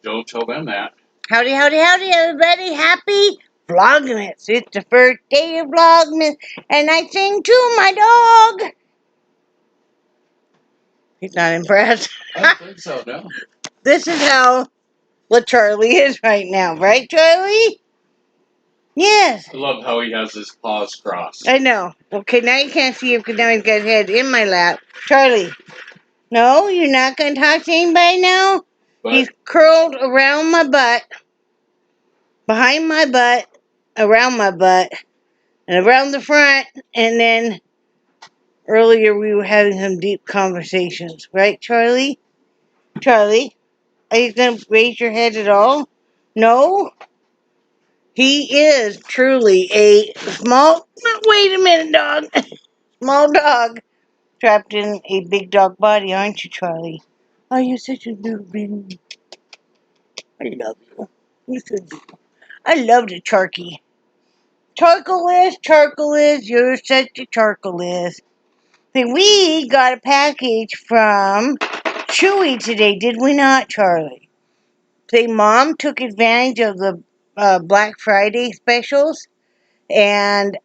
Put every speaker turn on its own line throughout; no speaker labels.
Don't tell them that.
Howdy, howdy, howdy, everybody. Happy Vlogmas. It's the first day of Vlogmas, and I sing to my dog. He's not impressed.
I don't think so, no.
This is how Charlie is right now, right, Charlie? Yes.
I love how he has his paws crossed.
I know. Okay, now you can't see him because now he's got his head in my lap. Charlie, no, you're not going to talk to anybody now?
But
He's curled around my butt, behind my butt, around my butt, and around the front, and then earlier we were having some deep conversations. Right, Charlie? Charlie, are you going to raise your head at all? No? He is truly a small... Wait a minute, dog. Small dog trapped in a big dog body, aren't you, Charlie? Oh, you're such a little baby. I love you. You're so beautiful. I love the Charky. Charcoalist, you're such a charcoalist. See, we got a package from Chewy today, did we not, Charlie? See, Mom took advantage of the Black Friday specials, and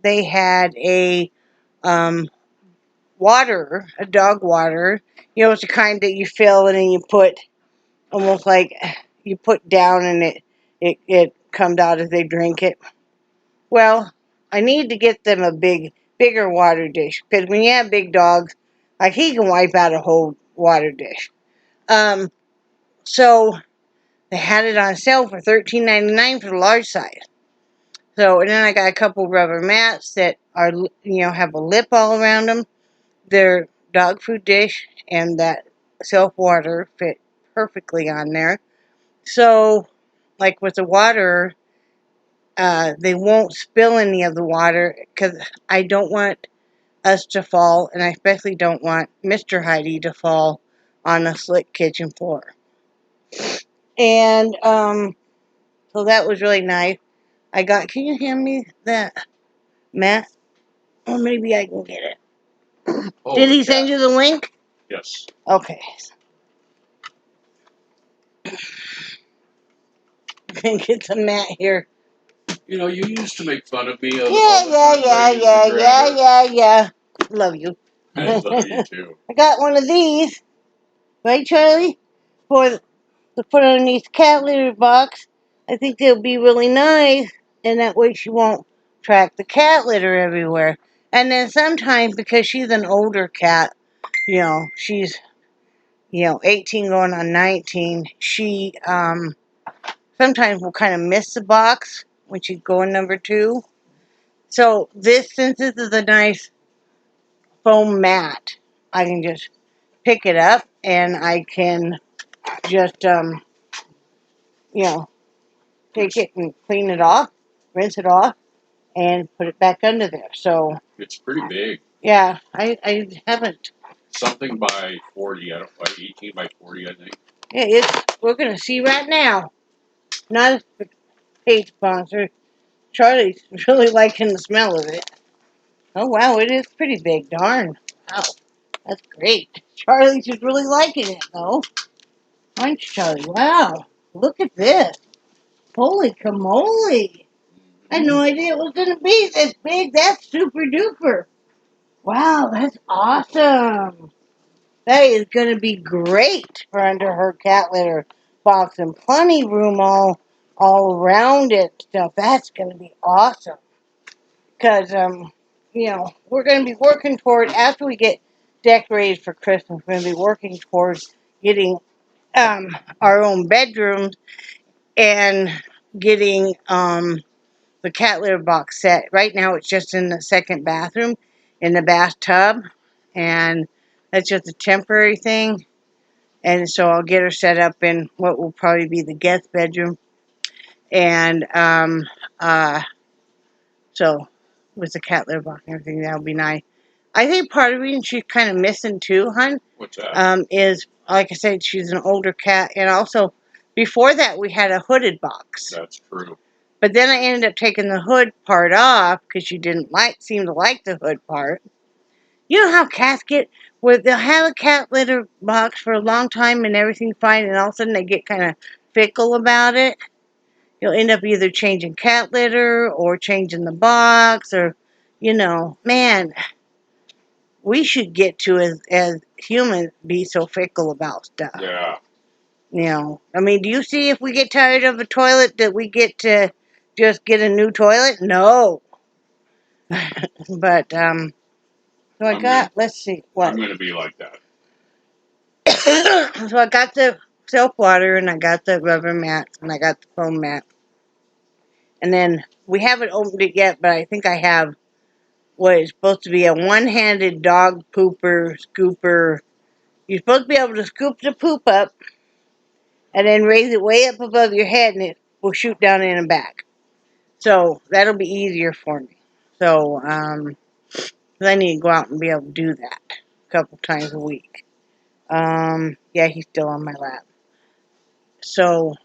they had a water, a dog water. You know, it's the kind that you fill and then you put, almost like you put down and it comes out as they drink it. Well, I need to get them a bigger water dish, because when you have big dogs, like, he can wipe out a whole water dish. So they had it on sale for $13.99 for the large size. So, and then I got a couple rubber mats that are, have a lip all around them. Their dog food dish and that self water fit perfectly on there. So, like with the water, they won't spill any of the water, because I don't want us to fall, and I especially don't want Mr. Heide to fall on the slick kitchen floor. And so that was really nice. Can you hand me that mat? Or maybe I can get it. Did he send you the link?
Yes.
Okay. Can get the mat here.
You know, you used to make fun of me.
Yeah. Love you.
I love you too.
I got one of these. Right, Charlie? To put underneath the cat litter box. I think they'll be really nice, and that way she won't track the cat litter everywhere. And then sometimes, because she's an older cat, she's 18 going on 19, she sometimes will kind of miss the box when she's going number 2. So since this is a nice foam mat, I can just pick it up and I can just take it and clean it off, rinse it off, and put it back under there. So
it's pretty big.
Yeah, I haven't.
Something by 40, 18 by 40, I think.
Yeah, we're gonna see right now. Not a paid sponsor. Charlie's really liking the smell of it. Oh wow, it is pretty big. Darn. Wow, that's great. Charlie's just really liking it though. Aren't you, Charlie? Wow, look at this. Holy camole. I had no idea it was going to be this big. That's super duper. Wow, that's awesome. That is going to be great for under her cat litter box, and plenty room all around it. Stuff. That's going to be awesome. Because, we're going to be working toward, after we get decorated for Christmas, we're going to be working towards getting our own bedrooms and getting the cat litter box set. Right now it's just in the second bathroom, in the bathtub, and that's just a temporary thing. And so I'll get her set up in what will probably be the guest bedroom. And so with the cat litter box and everything, that'll be nice. I think part of the reason she's kind of missing too, hon,
what's that?
Is, like I said, she's an older cat, and also before that we had a hooded box.
That's true.
But then I ended up taking the hood part off because she didn't seem to like the hood part. You know how cats get, where they'll have a cat litter box for a long time and everything's fine, and all of a sudden they get kind of fickle about it? You'll end up either changing cat litter or changing the box, or, man, we should get to, as humans, be so fickle about stuff.
Yeah.
I mean, do you see if we get tired of a toilet that we get to just get a new toilet? No. But, so let's see, what?
I'm going to be like that.
So I got the self water, and I got the rubber mats, and I got the foam mat. And then we haven't opened it yet, but I think I have what is supposed to be a one-handed dog pooper scooper. You're supposed to be able to scoop the poop up and then raise it way up above your head, and it will shoot down in and back. So that'll be easier for me. So, 'cause I need to go out and be able to do that a couple times a week. Yeah, he's still on my lap. So,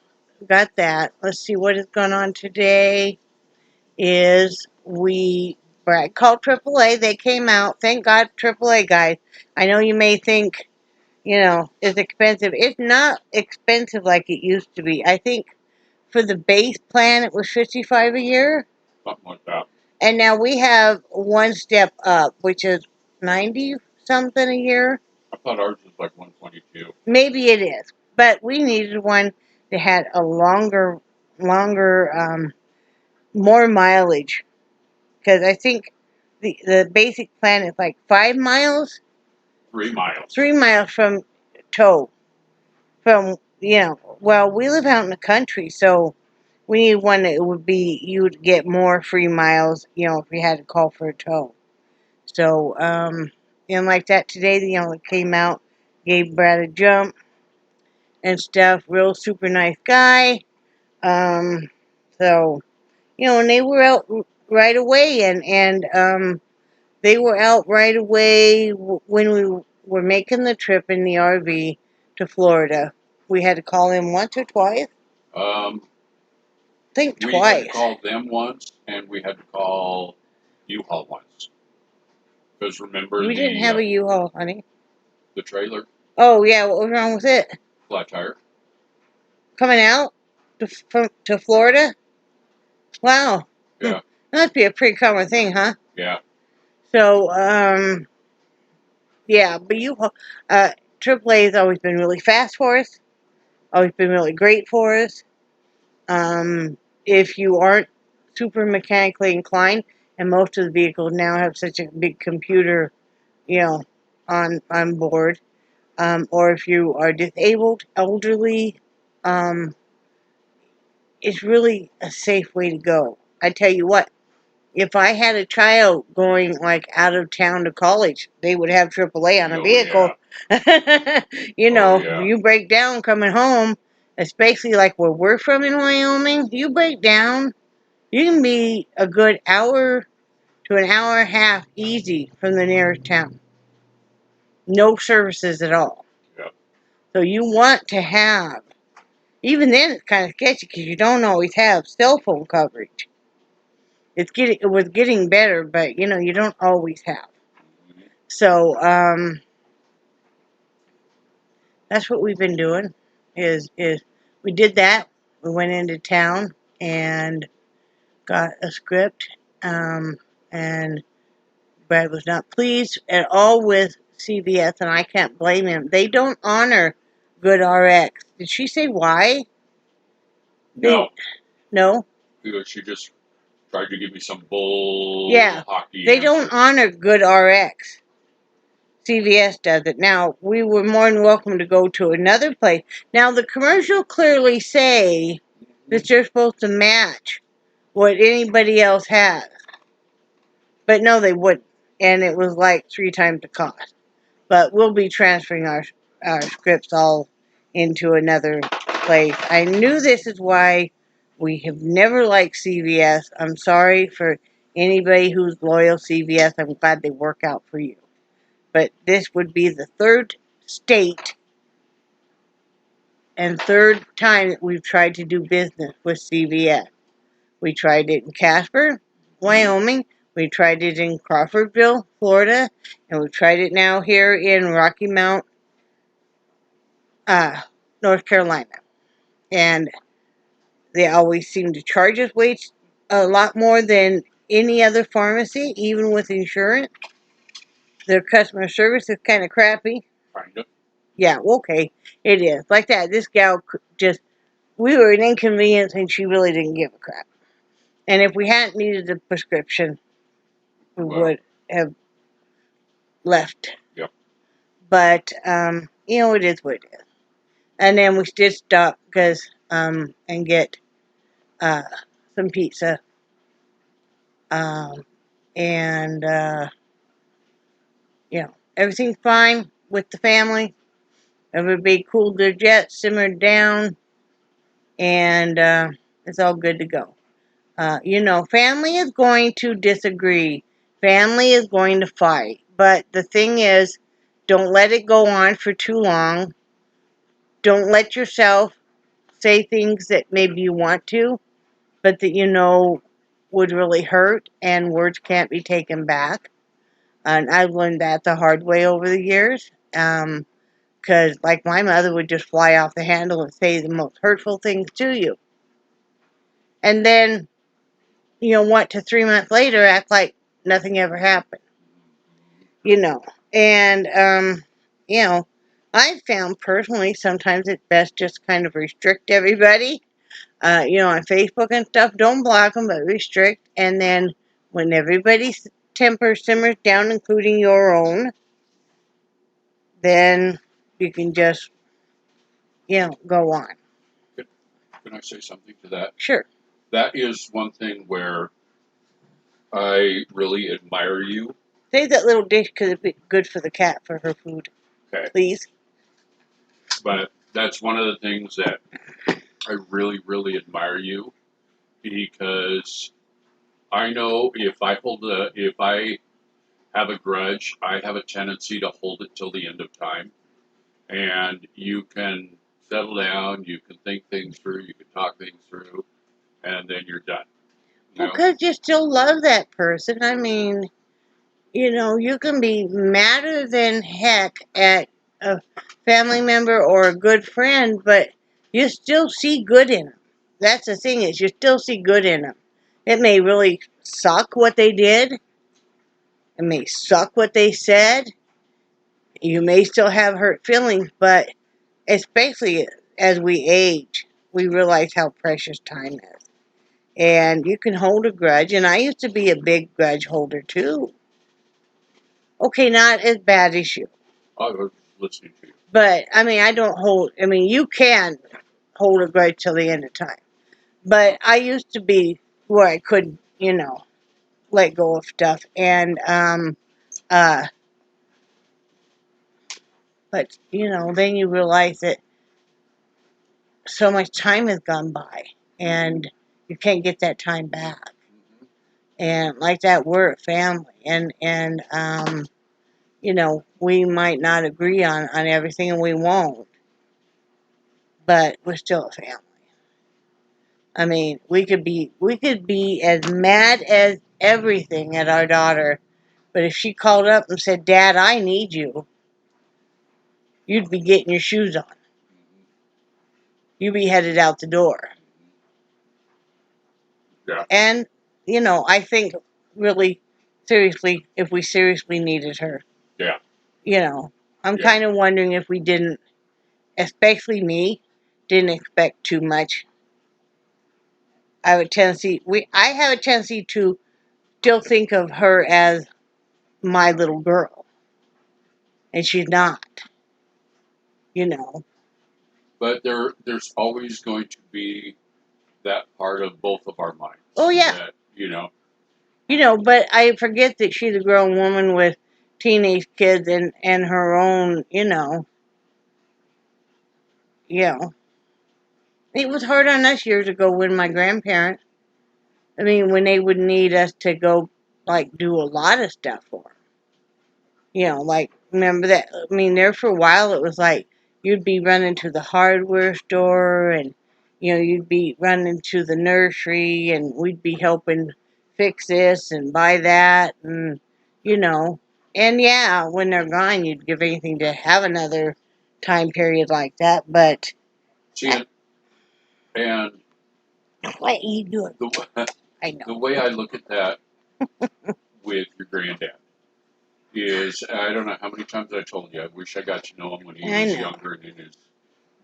got that. Let's see what is going on today. I called AAA. They came out. Thank God, AAA guys. I know you may think, it's expensive. It's not expensive like it used to be. I think for the base plan, it was $55 a year.
Something like that.
And now we have one step up, which is 90 something a year.
I thought ours was like 122.
Maybe it is, but we needed one that had a longer, more mileage, because I think the basic plan is like 5 miles.
3 miles.
3 miles from tow. Well, we live out in the country, so we need one that would be, you would get more free miles, if you had to call for a tow. So, and like that today, it came out, gave Brad a jump and stuff. Real super nice guy. So, and they were out right away, and they were out right away when we were making the trip in the RV to Florida. We had to call him once or twice. I think twice.
We had to call them once, and we had to call U-Haul once. Because remember,
We didn't have a U-Haul, honey.
The trailer.
Oh yeah, what was wrong with it?
Flat tire.
Coming out to Florida? Wow.
Yeah.
That must be a pretty common thing, huh?
Yeah.
So, yeah, but AAA has always been really fast for us. Always been really great for us. If you aren't super mechanically inclined, and most of the vehicles now have such a big computer, on board, or if you are disabled, elderly, it's really a safe way to go. I tell you what, if I had a child going like out of town to college, they would have AAA on a vehicle.
Yeah.
You break down coming home, especially like where we're from in Wyoming, you break down, you can be a good hour to an hour and a half easy from the nearest town. No services at all.
Yeah.
So you want to have, even then it's kind of sketchy because you don't always have cell phone coverage. It was getting better, but you don't always have.
Mm-hmm.
So, that's what we've been doing, is we did that. We went into town and got a script, and Brad was not pleased at all with CVS, and I can't blame him. They don't honor good RX. Did she say why?
No.
No?
Because she just tried to give me some bull hockey.
They don't honor good RX. CVS does it. Now, we were more than welcome to go to another place. Now, the commercial clearly say that you're supposed to match what anybody else has. But no, they wouldn't. And it was like 3 times the cost. But we'll be transferring our scripts all into another place. I knew this is why we have never liked CVS. I'm sorry for anybody who's loyal CVS. I'm glad they work out for you. But this would be the 3rd state and 3rd time that we've tried to do business with CVS. We tried it in Casper, Wyoming. We tried it in Crawfordville, Florida, and we tried it now here in Rocky Mount, North Carolina. And they always seem to charge us a lot more than any other pharmacy, even with insurance. Their customer service is kind of crappy.
Kind of.
Yeah, okay, it is. Like that, this gal we were an inconvenience and she really didn't give a crap. And if we hadn't needed a prescription, we would have left.
Yep.
But, it is what it is. And then we did stop and get some pizza. And everything's fine with the family. Everybody cooled their jets, simmered down, and it's all good to go. Family is going to disagree. Family is going to fight. But the thing is, don't let it go on for too long. Don't let yourself say things that maybe you want to, but that would really hurt, and words can't be taken back. And I've learned that the hard way over the years. Because, like, my mother would just fly off the handle and say the most hurtful things to you. And then, 3 months later, act like nothing ever happened. And, I found personally sometimes it's best just kind of restrict everybody. On Facebook and stuff, don't block them, but restrict. And then when everybody's temper simmers down, including your own, then you can just, go on.
Can I say something to that?
Sure.
That is one thing where I really admire you.
Save that little dish because it'd be good for the cat for her food.
Okay.
Please.
But that's one of the things that I really, really admire you, because I know if I have a grudge, I have a tendency to hold it till the end of time. And you can settle down, you can think things through, you can talk things through, and then you're done.
Because you still love that person. I mean, you can be madder than heck at a family member or a good friend, but you still see good in them. That's the thing, is you still see good in them. It may really suck what they did. It may suck what they said. You may still have hurt feelings, but especially as we age, we realize how precious time is. And you can hold a grudge, and I used to be a big grudge holder too. Okay, not as bad as you.
I was listening to you.
But, you can hold a grudge till the end of time. But I used to be where I couldn't, let go of stuff. And, but, then you realize that so much time has gone by, and you can't get that time back.
Mm-hmm.
And like that, we're a family. And we might not agree on everything, and we won't. But we're still a family. I mean, we could be as mad as everything at our daughter, but if she called up and said, "Dad, I need you," you'd be getting your shoes on. You'd be headed out the door.
Yeah.
And, I think really seriously, if we seriously needed her.
Yeah.
I'm kind of wondering if we didn't, especially me, didn't expect too much. I have a tendency to still think of her as my little girl. And she's not.
But there's always going to be that part of both of our minds.
Oh, yeah.
That,
but I forget that she's a grown woman with teenage kids and her own, It was hard on us years ago when my grandparents, when they would need us to go, do a lot of stuff for them. Remember that? There for a while it was like you'd be running to the hardware store, and, you'd be running to the nursery, and we'd be helping fix this and buy that, and you know, and yeah, when they're gone, you'd give anything to have another time period like that. But
See, and
what are you doing?
the
I know.
the way I look at that with your granddad is, I don't know how many times I told you, I wish I got to know him when he
I
was
know.
younger and in his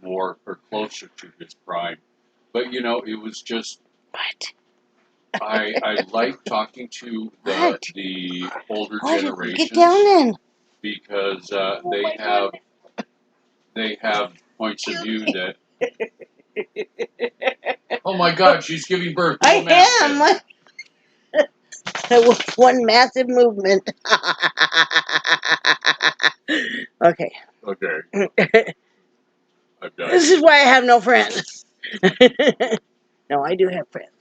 more or closer to his prime. But you know, it was just
What?
I like talking to
What?
the older
What? Get
generations
down then.
because
Oh my
they have points of view
goodness.
that. Oh my God, she's giving birth to a
I
man.
am. That was one massive movement. Okay.
Okay, I'm done.
This is why I have no friends. No, I do have friends.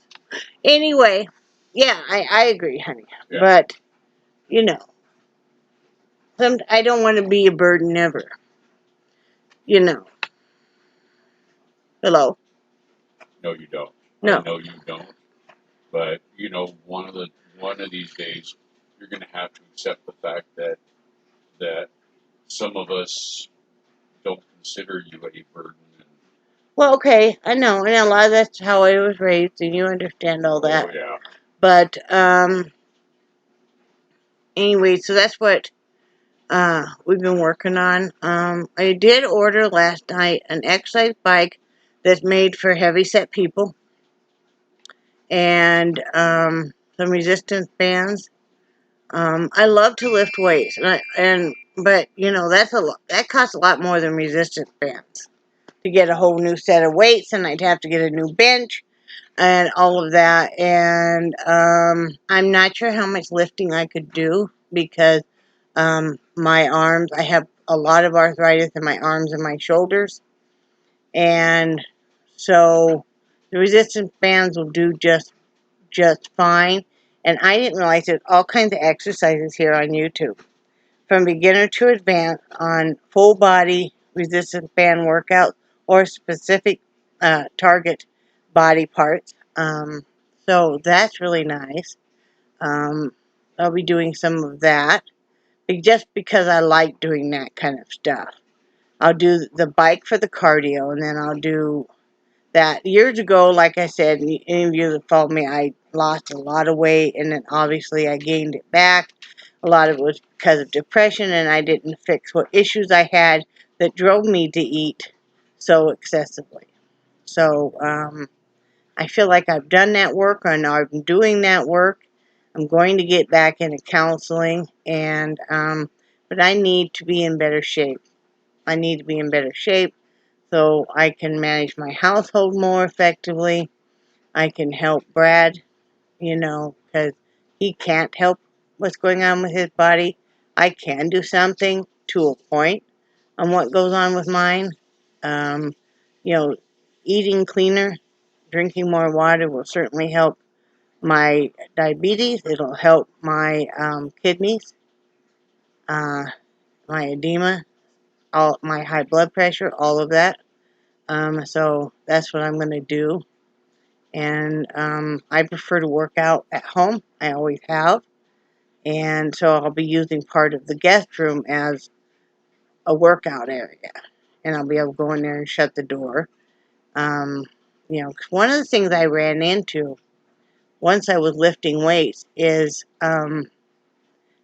Anyway, yeah, I agree, honey.
Yeah.
But, you know, I don't want to be a burden ever. You know. Hello?
No, you don't.
No.
I know you don't. But you know, one of these days, you're going to have to accept the fact that some of us don't consider you a burden.
Well, okay, I know, and a lot of that's how I was raised, and you understand all that.
Oh yeah.
But, anyway, so that's what we've been working on. I did order last night an exercise bike that's made for heavy-set people, and some resistance bands. I love to lift weights, but you know that's a lot. That costs a lot more than resistance bands to get a whole new set of weights, and I'd have to get a new bench and all of that. And I'm not sure how much lifting I could do because my arms, I have a lot of arthritis in my arms and my shoulders. And so the resistance bands will do just fine. And I didn't realize there's all kinds of exercises here on YouTube. From beginner to advanced on full body resistance band workouts or specific target body parts. So that's really nice. I'll be doing some of that just because I like doing that kind of stuff. I'll do the bike for the cardio, and then I'll do that. Years ago, like I said, any of you that followed me, I lost a lot of weight, and then obviously I gained it back. A lot of it was because of depression, and I didn't fix what issues I had that drove me to eat so excessively. So, I feel like I've done that work, and I'm doing that work. I'm going to get back into counseling, and but I need to be in better shape. I need to be in better shape so I can manage my household more effectively. I can help Brad, you know, because he can't help what's going on with his body. I can do something to a point on what goes on with mine. Um, you know, eating cleaner, drinking more water will certainly help my diabetes. It'll help my kidneys, uh, my edema, all my high blood pressure, all of that. So that's what I'm going to do. And I prefer to work out at home. I always have. And so I'll be using part of the guest room as a workout area. And I'll be able to go in there and shut the door. You know, 'cause one of the things I ran into once I was lifting weights is to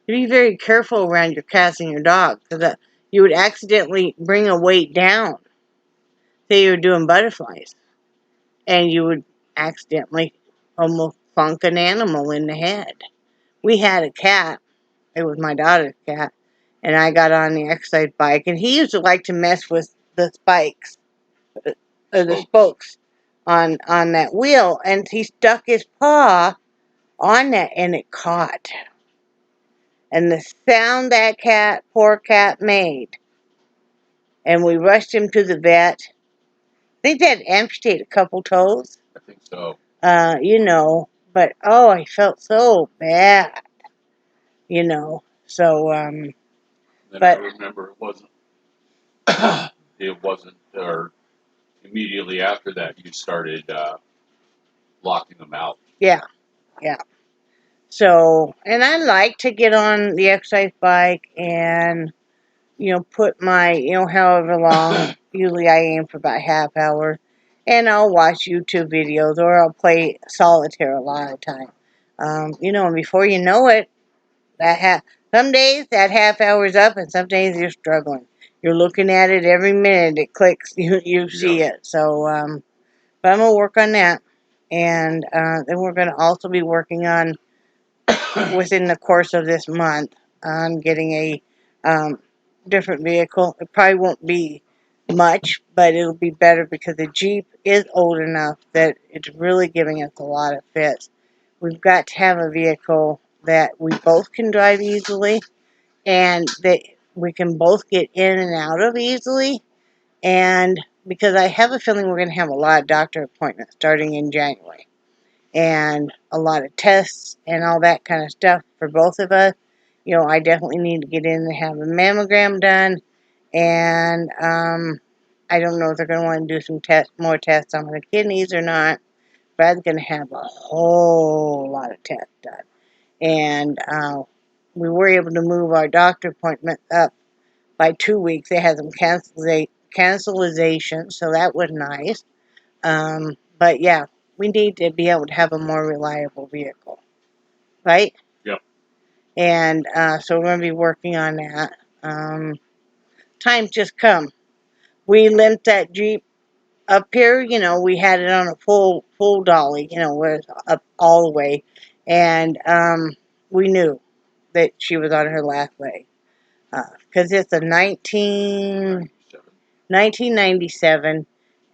be very careful around your cats and your dog, because you would accidentally bring a weight down. Say you were doing butterflies, and you would accidentally almost plunk an animal in the head. We had a cat. It was my daughter's cat, and I got on the exercise bike, and he used to like to mess with the spikes, or the spokes on that wheel, and he stuck his paw on that, and it caught. And the sound that poor cat made, and we rushed him to the vet. I think they had to amputate a couple toes.
I think so.
You know, but oh, I felt so bad. You know, so
Then
but
I remember it wasn't, or immediately after that you started locking them out.
yeah, yeah. So, and I like to get on the exercise bike and, put my, however long, usually I aim for about half hour, and I'll watch YouTube videos or I'll play solitaire a lot of the time. And before you know it, some days that half hour's up and some days you're struggling. You're looking at it every minute it clicks, you see it. So, but I'm going to work on that. And then we're going to also be working on, within the course of this month, on getting a different vehicle. It probably won't be much, but it'll be better because the Jeep is old enough that it's really giving us a lot of fits. We've got to have a vehicle that we both can drive easily and that we can both get in and out of easily. And because I have a feeling we're going to have a lot of doctor appointments starting in January and a lot of tests and all that kind of stuff for both of us. I definitely need to get in and have a mammogram done. And I don't know if they're going to want to do some more tests on the kidneys or not. Brad's going to have a whole lot of tests done. And we were able to move our doctor appointment up by 2 weeks. They had some cancellation, so that was nice. But yeah, we need to be able to have a more reliable vehicle, right?
Yep.
And so we're going to be working on that. Time's just come. We limped that Jeep up here. We had it on a full dolly. Where it's up all the way, and we knew that she was on her last leg because it's a 1997.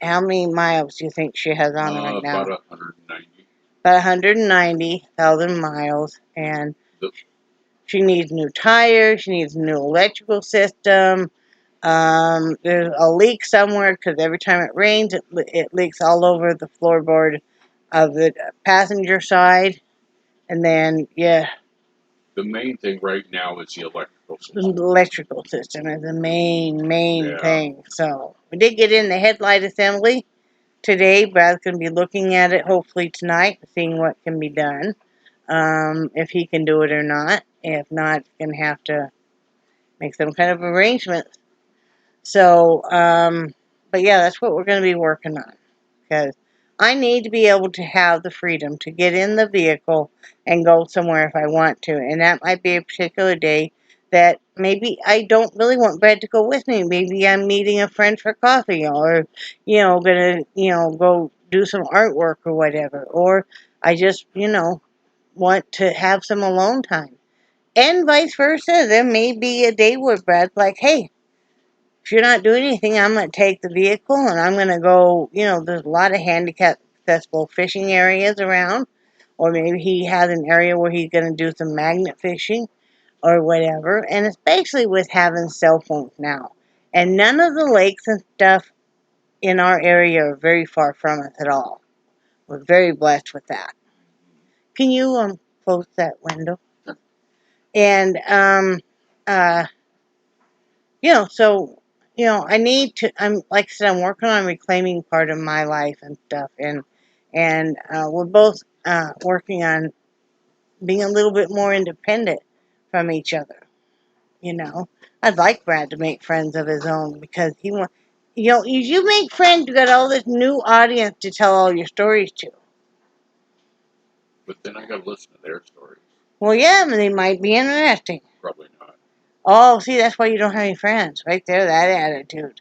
How many miles do you think she has on it right now?
About 190.
About 190,000 miles, and
The-
she needs new tires. She needs a new electrical system. There's a leak somewhere because every time it rains, it leaks all over the floorboard of the passenger side. And then, yeah,
The main thing right now is the electrical
the
system.
electrical system is the main
Yeah.
thing. So we did get in the headlight assembly today. Brad's going to be looking at it hopefully tonight, seeing what can be done. If he can do it or not. If not, he's going to have to make some kind of arrangements. So, but yeah, that's what we're going to be working on. Because I need to be able to have the freedom to get in the vehicle and go somewhere if I want to. And that might be a particular day that maybe I don't really want Brad to go with me. Maybe I'm meeting a friend for coffee or, going to, go do some artwork or whatever. Or I just, want to have some alone time. And vice versa. There may be a day where Brad's like, hey, if you're not doing anything, I'm going to take the vehicle and I'm going to go, there's a lot of handicap accessible fishing areas around. Or maybe he has an area where he's going to do some magnet fishing or whatever. And especially with having cell phones now. And none of the lakes and stuff in our area are very far from us at all. We're very blessed with that. Can you close that window? And uh so, I need to, like I said, I'm working on reclaiming part of my life and stuff. And we're both working on being a little bit more independent from each other. I'd like Brad to make friends of his own because he wants, if you make friends, you got all this new audience to tell all your stories to.
But then I got to listen to their stories.
Well, yeah, but they might be interesting.
Probably not.
Oh, see, that's why you don't have any friends. Right there, that attitude.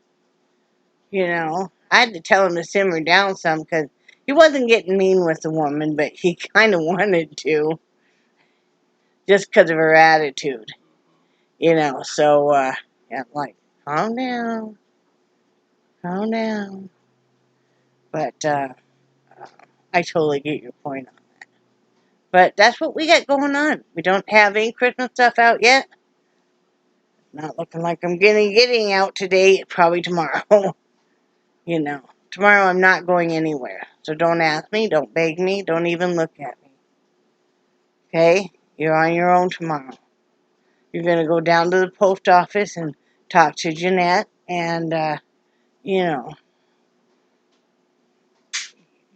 I had to tell him to simmer down some because he wasn't getting mean with the woman, but he kind of wanted to just because of her attitude. So, yeah, like, calm down. Calm down. But I totally get your point on that. But that's what we got going on. We don't have any Christmas stuff out yet. Not looking like I'm getting out today. Probably tomorrow. Tomorrow I'm not going anywhere. So don't ask me. Don't beg me. Don't even look at me. Okay? You're on your own tomorrow. You're going to go down to the post office and talk to Jeanette and,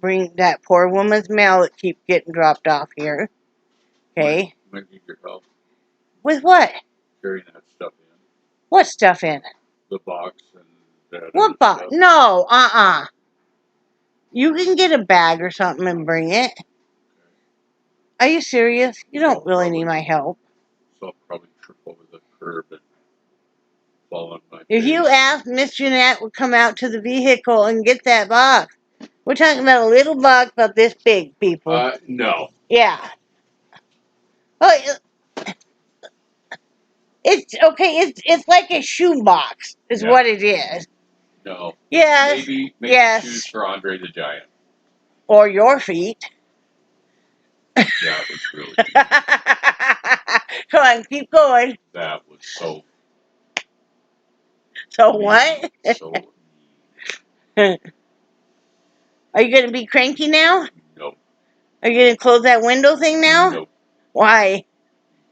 bring that poor woman's mail that keeps getting dropped off here. Okay.
Might need your help
With what?
carrying that stuff in.
What stuff in it?
The box and that
What
other
box?
stuff.
No, You can get a bag or something and bring it. Are you serious? You don't really need my help.
So I'll probably trip over the curb and fall on my
If
face.
you asked, Miss Jeanette would come out to the vehicle and get that box. We're talking about a little box about this big, people.
No.
Yeah. Oh, it's okay. It's like a shoe box, is what it is.
No.
Yes.
Maybe make
Yes.
shoes for Andre the Giant.
Or your feet.
That was really mean.
Come on, keep going.
That was so.
So what?
So
Are you going to be cranky now?
no.
Are you going to close that window thing now?
No.
Why?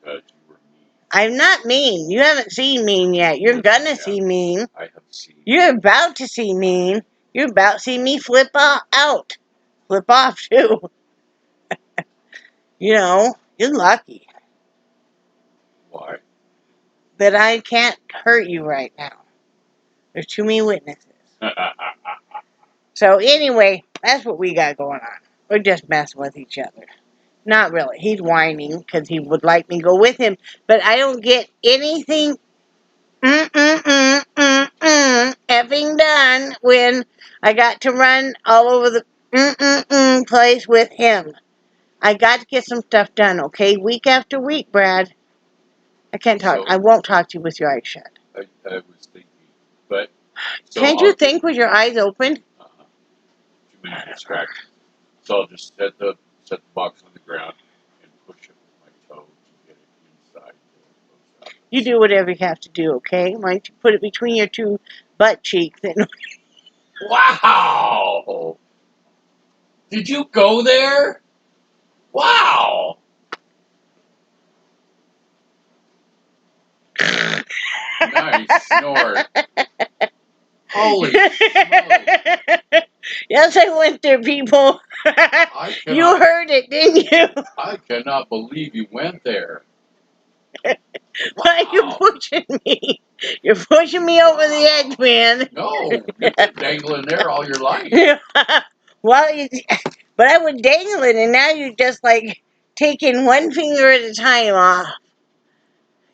Because you were mean.
I'm not mean. You haven't seen mean yet. You're
Yes,
gonna
I
see
have.
mean.
I have seen.
You're about to see mean. You're about to see me flip out. Flip off, too. You know, you're lucky
Why?
that I can't hurt you right now. There's too many witnesses. So anyway, that's what we got going on. We're just messing with each other. Not really. He's whining because he would like me to go with him. But I don't get anything effing done when I got to run all over the place with him. I got to get some stuff done, okay? Week after week, Brad. I can't talk.
So-
I won't talk to you with your eyes shut.
I was thinking, but so
Can't you think with your eyes open?
Too many distractions. So I'll just set the box on the ground and push it with my toe to get it inside.
You do whatever you have to do, okay? Why don't you put it between your two butt cheeks and
Wow! Did you go there? Wow! Nice snort. Holy smokes.
Yes, I went there, people. You heard it, didn't you?
I cannot believe you went there.
Why are you pushing me? You're pushing me over the edge, man.
No, you've been dangling there all your life.
Well, but I was dangling, and now you're just like taking one finger at a time off.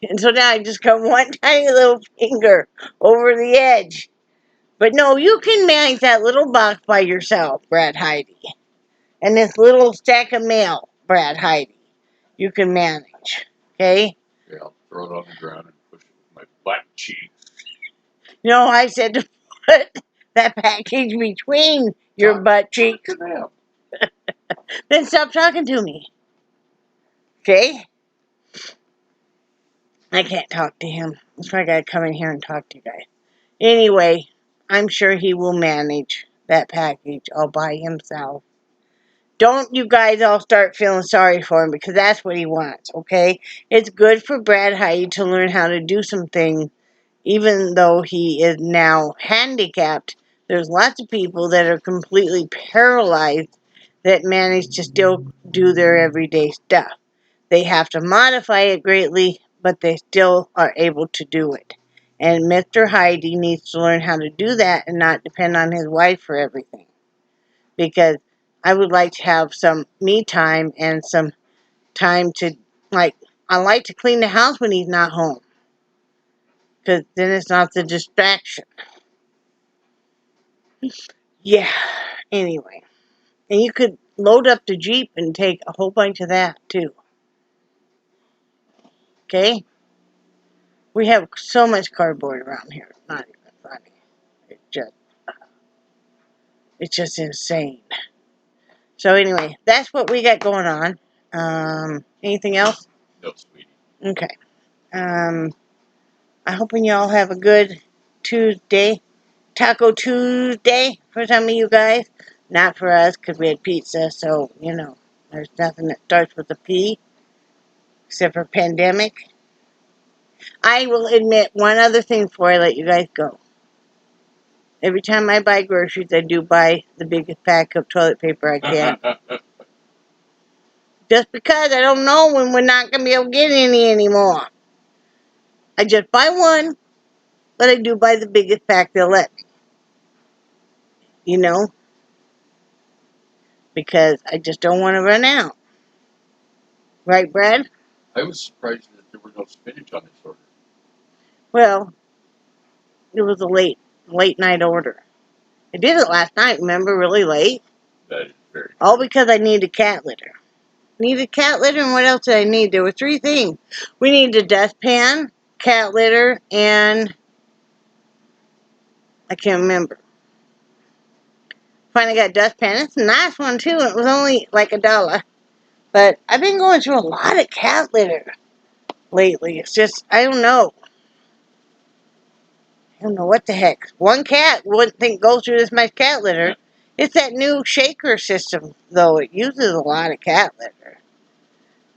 And so now I just got one tiny little finger over the edge. But no, you can manage that little box by yourself, Brad Heide. And this little stack of mail, Brad Heide. You can manage. Okay?
Yeah, I'll throw it on the ground and push it with my butt cheek.
No, I said to put that package between your butt cheeks. Then stop talking to me. Okay? I can't talk to him. That's why I gotta come in here and talk to you guys. Anyway, I'm sure he will manage that package all by himself. Don't you guys all start feeling sorry for him, because that's what he wants, okay? It's good for Brad Heide to learn how to do some things, even though he is now handicapped. There's lots of people that are completely paralyzed that manage to still do their everyday stuff. They have to modify it greatly, but they still are able to do it. And Mr. Heide needs to learn how to do that and not depend on his wife for everything. Because I would like to have some me time and some time to, like, I like to clean the house when he's not home. Because then it's not the distraction. Yeah, anyway. And you could load up the Jeep and take a whole bunch of that, too. Okay? We have so much cardboard around here. Not even funny. It's just insane. So anyway, that's what we got going on. Anything else?
No, sweetie.
Okay. I'm hoping y'all have a good Tuesday. Taco Tuesday for some of you guys. Not for us, because we had pizza, so, you know, there's nothing that starts with a P, except for pandemic. I will admit one other thing before I let you guys go. Every time I buy groceries, I do buy the biggest pack of toilet paper I can. Just because I don't know when we're not going to be able to get any anymore. I just buy one, but I do buy the biggest pack they'll let me. You know? Because I just don't want to run out. Right, Brad?
I was surprised that there were no spinach on this order.
Well, it was a late night order. I did it last night, remember, really late.
That is very true.
All because I needed cat litter. Needed cat litter, and what else did I need? There were 3 things. We needed a dustpan, cat litter, and I can't remember. Finally got a dustpan. It's a nice one, too. It was only like $1. But I've been going through a lot of cat litter lately. It's just, I don't know. I don't know what the heck. One cat wouldn't think go through this much cat litter. It's that new shaker system, though. It uses a lot of cat litter.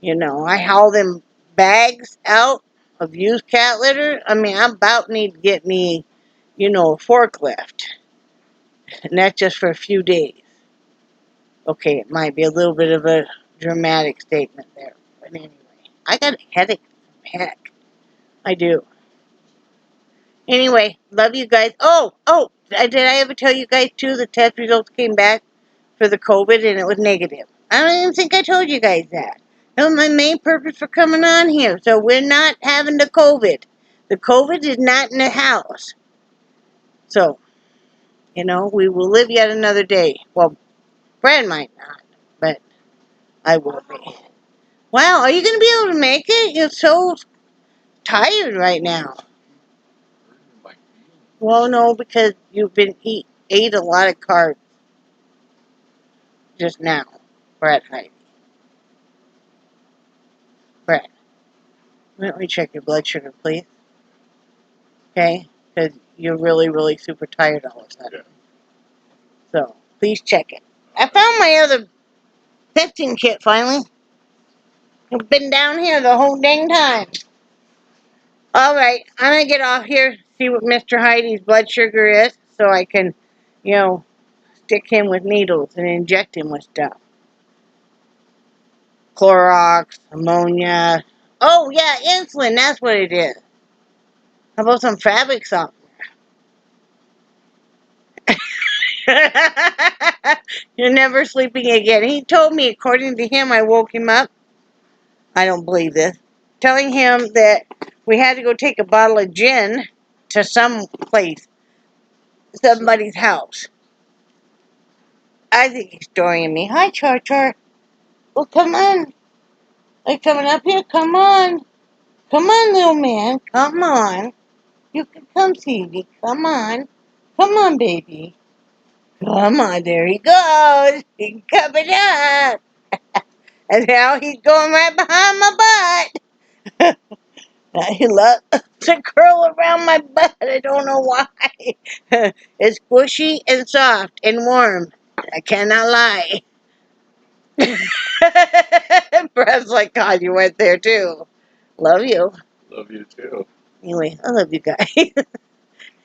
You know, I haul them bags out of used cat litter. I mean, I about need to get me, a forklift. And that's just for a few days. Okay, it might be a little bit of a dramatic statement there. But anyway, I got a headache. Heck, I do. Anyway, love you guys. Oh, did I ever tell you guys, too, the test results came back for the COVID and it was negative? I don't even think I told you guys that. That was my main purpose for coming on here. So we're not having the COVID. The COVID is not in the house. So, we will live yet another day. Well, Brad might not, but I will be. Wow, are you going to be able to make it? You're so tired right now. Well, no, because you've been ate a lot of carbs just now, Brad Heide. Brad, let me check your blood sugar, please. Okay? Because you're really, really super tired all of a sudden. Yeah. So, please check it. I found my other 15 kit finally. I've been down here the whole dang time. Alright, I'm going to get off here, see what Mr. Heide's blood sugar is, so I can, stick him with needles and inject him with stuff. Clorox, ammonia. Oh, yeah, insulin, that's what it is. How about some fabric softener? You're never sleeping again. He told me, according to him, I woke him up. I don't believe this. Telling him that we had to go take a bottle of gin to some place, somebody's house. I think he's storying me. Hi, Char. Well, come on. Are you coming up here? Come on. Come on, little man. Come on. You can come see me. Come on. Come on, baby. Come on. There he goes. He's coming up. And now he's going right behind my butt. He loves to curl around my butt. I don't know why. It's squishy and soft and warm. I cannot lie. Brad's like, God, you went there too. Love you.
Love you too.
Anyway, I love you guys.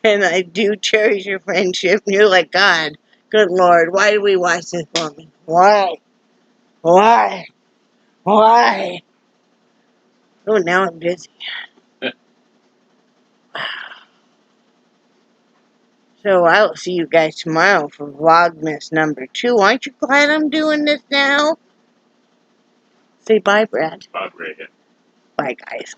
And I do cherish your friendship. And you're like, God, good Lord, why did we watch this woman? Why? Oh, now I'm busy. So I'll see you guys tomorrow for Vlogmas number 2. Aren't you glad I'm doing this now? Say bye, Brad.
Bye, Brad.
Bye, guys.